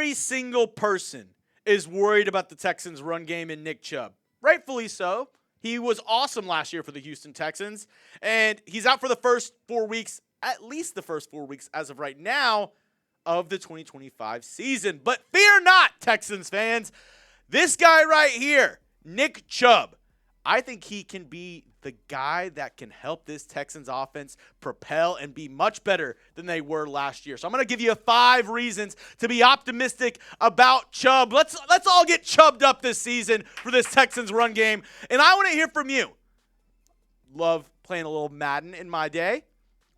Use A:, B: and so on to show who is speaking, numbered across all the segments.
A: every single person is worried about the Texans' run game and Nick Chubb. Rightfully so. He was awesome last year for the Houston Texans, and he's out for the first 4 weeks, at least the first 4 weeks as of right now, of the 2025 season. But fear not, Texans fans. This guy right here, Nick Chubb, I think he can be the guy that can help this Texans offense propel and be much better than they were last year. So I'm going to give you 5 reasons to be optimistic about Chubb. Let's all get chubbed up this season for this Texans run game. And I want to hear from you. Love playing a little Madden in my day.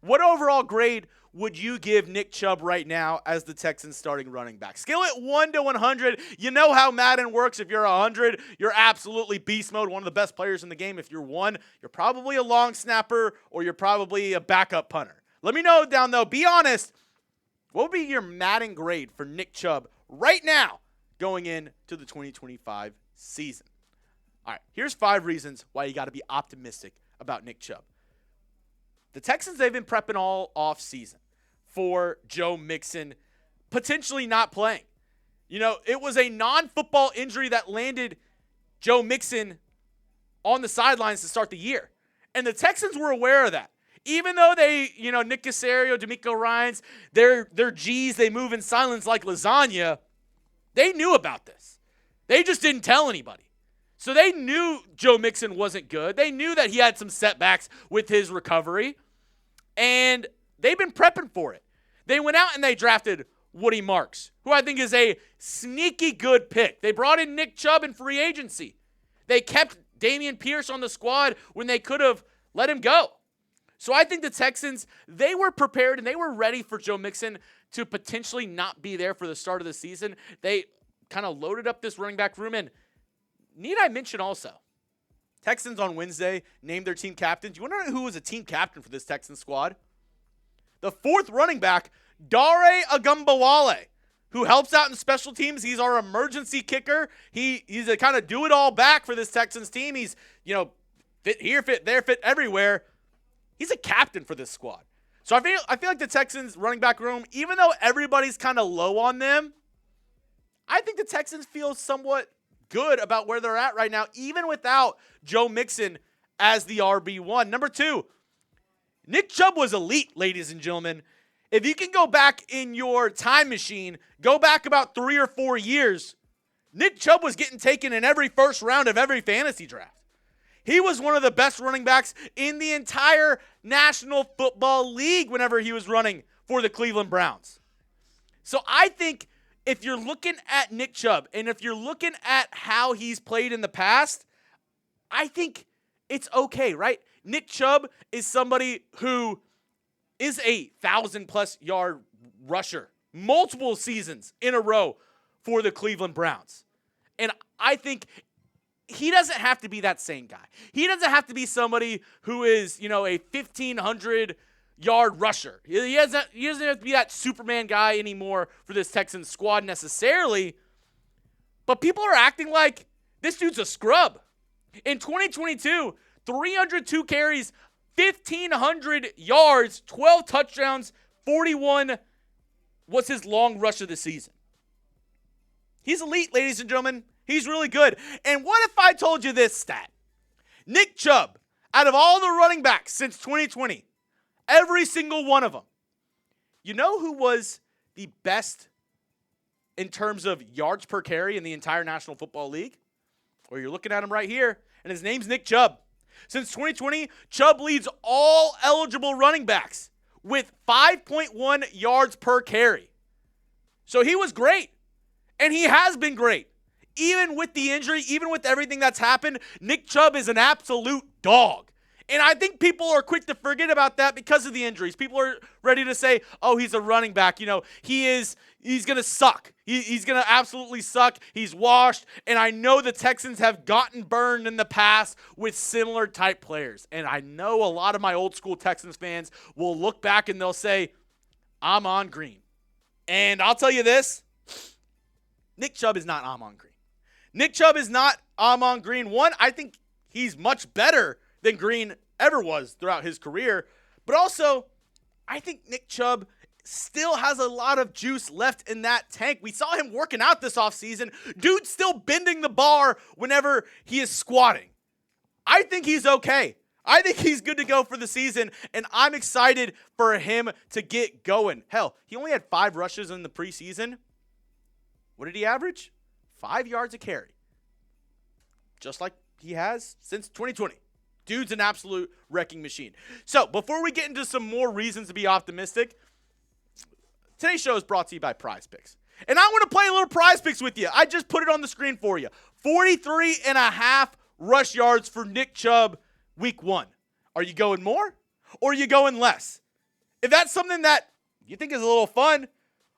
A: What overall grade would you give Nick Chubb right now as the Texans starting running back? Scale it 1 to 100. You know how Madden works. If you're 100, you're absolutely beast mode, one of the best players in the game. If you're 1, you're probably a long snapper or you're probably a backup punter. Let me know down though. Be honest. What would be your Madden grade for Nick Chubb right now going into the 2025 season? All right, here's 5 reasons why you got to be optimistic about Nick Chubb. The Texans, they've been prepping all offseason for Joe Mixon potentially not playing. You know, it was a non-football injury that landed Joe Mixon on the sidelines to start the year. And the Texans were aware of that. Even though they, Nick Caserio, D'Amico Ryans, they're G's, they move in silence like lasagna, they knew about this. They just didn't tell anybody. So they knew Joe Mixon wasn't good. They knew that he had some setbacks with his recovery, and they've been prepping for it. They went out and they drafted Woody Marks, who I think is a sneaky good pick. They brought in Nick Chubb in free agency. They kept Dameon Pierce on the squad when they could have let him go. So I think the Texans, they were prepared and they were ready for Joe Mixon to potentially not be there for the start of the season. They kind of loaded up this running back room, and need I mention also, Texans on Wednesday named their team captains. You want to know who was a team captain for this Texans squad? The 4th running back, Dare Agumbawale, who helps out in special teams. He's our emergency kicker. He's a kind of do-it-all back for this Texans team. He's, fit here, fit there, fit everywhere. He's a captain for this squad. So I feel like the Texans running back room, even though everybody's kind of low on them, I think the Texans feel somewhat good about where they're at right now, even without Joe Mixon as the RB1. Number 2, Nick Chubb was elite, ladies and gentlemen. If you can go back in your time machine, go back about 3 or 4 years, Nick Chubb was getting taken in every first round of every fantasy draft. He was one of the best running backs in the entire National Football League whenever he was running for the Cleveland Browns. So I think if you're looking at Nick Chubb and if you're looking at how he's played in the past, I think it's okay, right? Nick Chubb is somebody who is a 1,000+ yard rusher multiple seasons in a row for the Cleveland Browns. And I think he doesn't have to be that same guy. He doesn't have to be somebody who is, a 1,500 yard rusher. He doesn't have to be that Superman guy anymore for this Texans squad necessarily. But people are acting like this dude's a scrub. In 2022, 302 carries, 1,500 yards, 12 touchdowns, 41 was his long rush of the season. He's elite, ladies and gentlemen. He's really good. And what if I told you this stat? Nick Chubb, out of all the running backs since 2020, every single one of them, you know who was the best in terms of yards per carry in the entire National Football League? Well, you're looking at him right here, and his name's Nick Chubb. Since 2020, Chubb leads all eligible running backs with 5.1 yards per carry. So he was great, and he has been great. Even with the injury, even with everything that's happened, Nick Chubb is an absolute dog. And I think people are quick to forget about that because of the injuries. People are ready to say, oh, he's a running back. He's going to suck. He's going to absolutely suck. He's washed. And I know the Texans have gotten burned in the past with similar type players. And I know a lot of my old school Texans fans will look back and they'll say, I'm on Green. And I'll tell you this, Nick Chubb is not Amon Green. Nick Chubb is not Amon Green. One, I think he's much better than Green ever was throughout his career. But also, I think Nick Chubb still has a lot of juice left in that tank. We saw him working out this offseason. Dude's still bending the bar whenever he is squatting. I think he's okay. I think he's good to go for the season, and I'm excited for him to get going. Hell, he only had 5 rushes in the preseason. What did he average? 5 yards a carry. Just like he has since 2020. Dude's an absolute wrecking machine. So, before we get into some more reasons to be optimistic, today's show is brought to you by PrizePicks. And I want to play a little PrizePicks with you. I just put it on the screen for you. 43.5 rush yards for Nick Chubb week 1. Are you going more or are you going less? If that's something that you think is a little fun,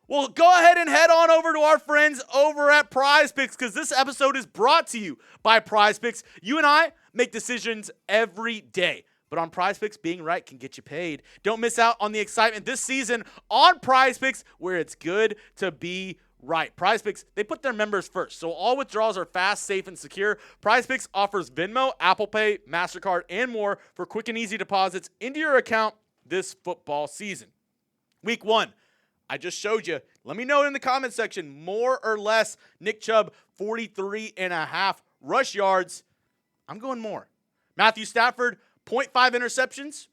A: well, go ahead and head on over to our friends over at PrizePicks, because this episode is brought to you by PrizePicks. You and I make decisions every day, but on PrizePicks, being right can get you paid. Don't miss out on the excitement this season on PrizePicks, where it's good to be right. PrizePicks, they put their members first, so all withdrawals are fast, safe, and secure. PrizePicks offers Venmo, Apple Pay, MasterCard, and more for quick and easy deposits into your account this football season. Week 1. I just showed you. Let me know in the comment section, more or less. Nick Chubb, 43.5 rush yards. I'm going more. Matthew Stafford, 0.5 interceptions.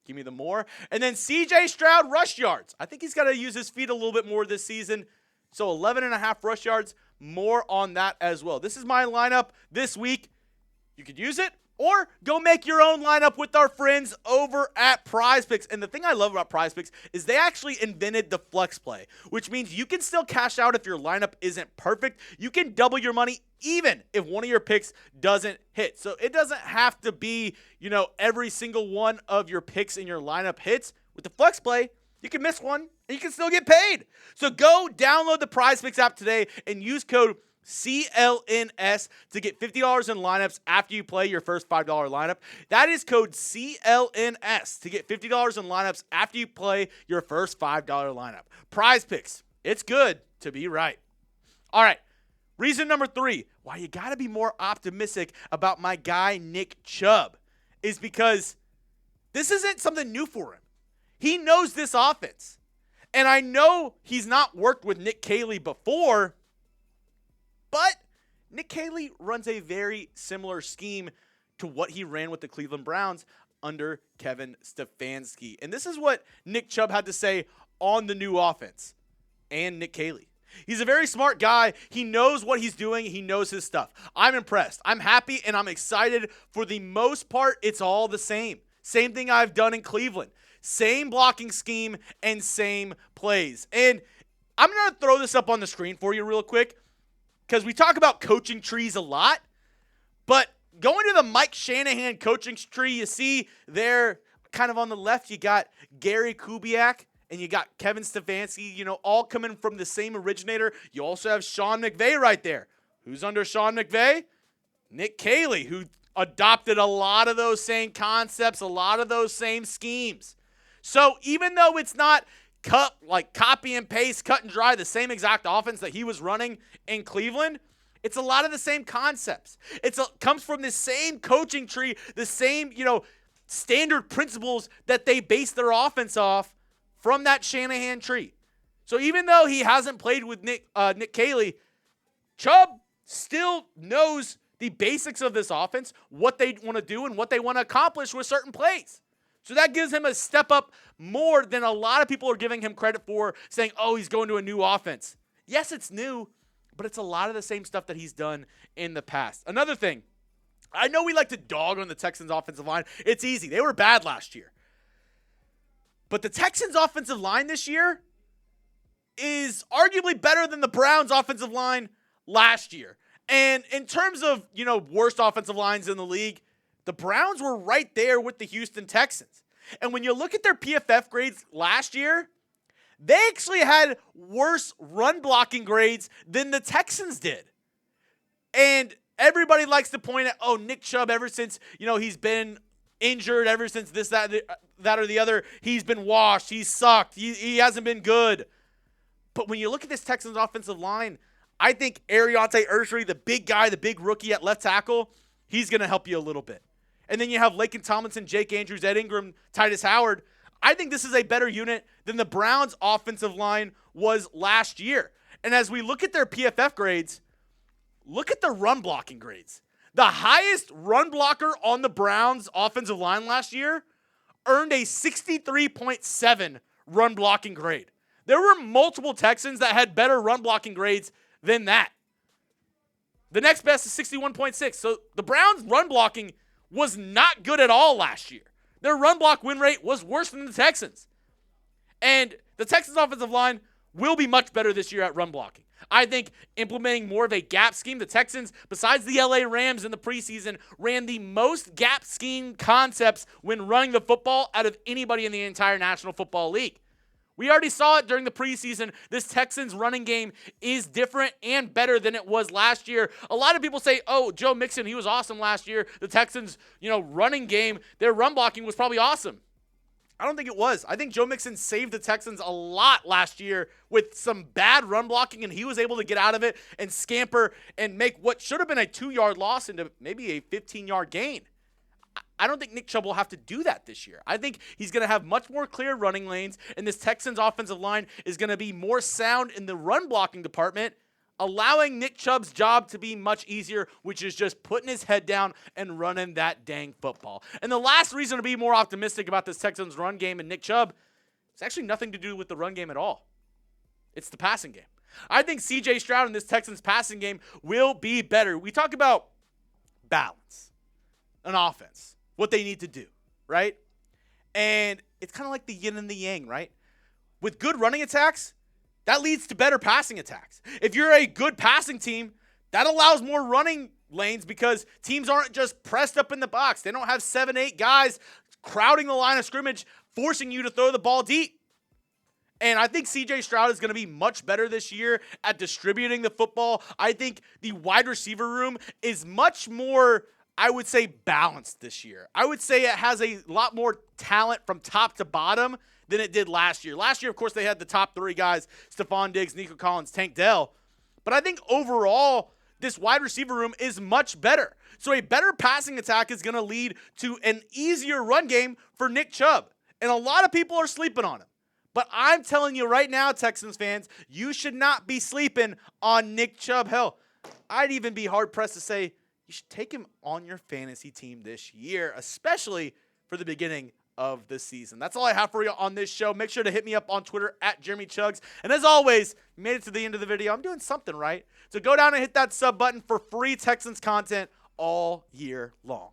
A: Give me the more. And then CJ Stroud, rush yards. I think he's got to use his feet a little bit more this season. So 11.5 rush yards, more on that as well. This is my lineup this week. You could use it, or go make your own lineup with our friends over at PrizePicks. And the thing I love about PrizePicks is they actually invented the flex play, which means you can still cash out if your lineup isn't perfect. You can double your money even if one of your picks doesn't hit. So it doesn't have to be, every single one of your picks in your lineup hits. With the flex play, you can miss one and you can still get paid. So go download the PrizePicks app today and use code CLNS to get $50 in lineups after you play your first $5 lineup. That is code CLNS to get $50 in lineups after you play your first $5 lineup. PrizePicks, it's good to be right. All right, reason number 3 why you got to be more optimistic about my guy Nick Chubb is because this isn't something new for him. He knows this offense. And I know he's not worked with Nick Caley before, but Nick Caley runs a very similar scheme to what he ran with the Cleveland Browns under Kevin Stefanski. And this is what Nick Chubb had to say on the new offense and Nick Caley. He's a very smart guy. He knows what he's doing. He knows his stuff. I'm impressed. I'm happy, and I'm excited. For the most part, it's all the same. Same thing I've done in Cleveland. Same blocking scheme and same plays. And I'm going to throw this up on the screen for you real quick, because we talk about coaching trees a lot, but going to the Mike Shanahan coaching tree, you see there kind of on the left, you got Gary Kubiak and you got Kevin Stefanski, all coming from the same originator. You also have Sean McVay right there. Who's under Sean McVay? Nick Caley, who adopted a lot of those same concepts, a lot of those same schemes. So even though it's not copy and paste, cut and dry, the same exact offense that he was running in Cleveland, it's a lot of the same concepts. It comes from the same coaching tree, the same, standard principles that they base their offense off from that Shanahan tree. So even though he hasn't played with Nick Caley, Chubb still knows the basics of this offense, what they want to do and what they want to accomplish with certain plays. So that gives him a step up more than a lot of people are giving him credit for, saying, oh, he's going to a new offense. Yes, it's new, but it's a lot of the same stuff that he's done in the past. Another thing, I know we like to dog on the Texans offensive line. It's easy. They were bad last year. But the Texans offensive line this year is arguably better than the Browns offensive line last year. And in terms of, worst offensive lines in the league, the Browns were right there with the Houston Texans. And when you look at their PFF grades last year, they actually had worse run blocking grades than the Texans did. And everybody likes to point at, Nick Chubb, ever since, he's been injured, ever since this, that or the other, he's been washed, he's sucked, he hasn't been good. But when you look at this Texans offensive line, I think Ariante Ursery, the big guy, the big rookie at left tackle, he's going to help you a little bit. And then you have Laken Tomlinson, Jake Andrews, Ed Ingram, Titus Howard. I think this is a better unit than the Browns' offensive line was last year. And as we look at their PFF grades, look at the run blocking grades. The highest run blocker on the Browns' offensive line last year earned a 63.7 run blocking grade. There were multiple Texans that had better run blocking grades than that. The next best is 61.6. So the Browns' run blocking was not good at all last year. Their run block win rate was worse than the Texans. And the Texans' offensive line will be much better this year at run blocking. I think implementing more of a gap scheme. The Texans, besides the LA Rams in the preseason, ran the most gap scheme concepts when running the football out of anybody in the entire National Football League. We already saw it during the preseason. This Texans running game is different and better than it was last year. A lot of people say, oh, Joe Mixon, he was awesome last year. The Texans, running game, their run blocking was probably awesome. I don't think it was. I think Joe Mixon saved the Texans a lot last year with some bad run blocking, and he was able to get out of it and scamper and make what should have been a 2-yard loss into maybe a 15-yard gain. I don't think Nick Chubb will have to do that this year. I think he's going to have much more clear running lanes, and this Texans offensive line is going to be more sound in the run blocking department, allowing Nick Chubb's job to be much easier, which is just putting his head down and running that dang football. And the last reason to be more optimistic about this Texans run game and Nick Chubb is actually nothing to do with the run game at all. It's the passing game. I think C.J. Stroud in this Texans passing game will be better. We talk about balance, an offense, what they need to do, right? And it's kind of like the yin and the yang, right? With good running attacks, that leads to better passing attacks. If you're a good passing team, that allows more running lanes because teams aren't just pressed up in the box. They don't have 7-8 guys crowding the line of scrimmage, forcing you to throw the ball deep. And I think C.J. Stroud is going to be much better this year at distributing the football. I think the wide receiver room is much more, I would say, balanced this year. I would say it has a lot more talent from top to bottom than it did last year. Last year, of course, they had the top 3 guys, Stephon Diggs, Nico Collins, Tank Dell. But I think overall, this wide receiver room is much better. So a better passing attack is going to lead to an easier run game for Nick Chubb. And a lot of people are sleeping on him. But I'm telling you right now, Texans fans, you should not be sleeping on Nick Chubb. Hell, I'd even be hard-pressed to say you should take him on your fantasy team this year, especially for the beginning of the season. That's all I have for you on this show. Make sure to hit me up on Twitter at Jeremy Chugs. And as always, you made it to the end of the video. I'm doing something right. So go down and hit that sub button for free Texans content all year long.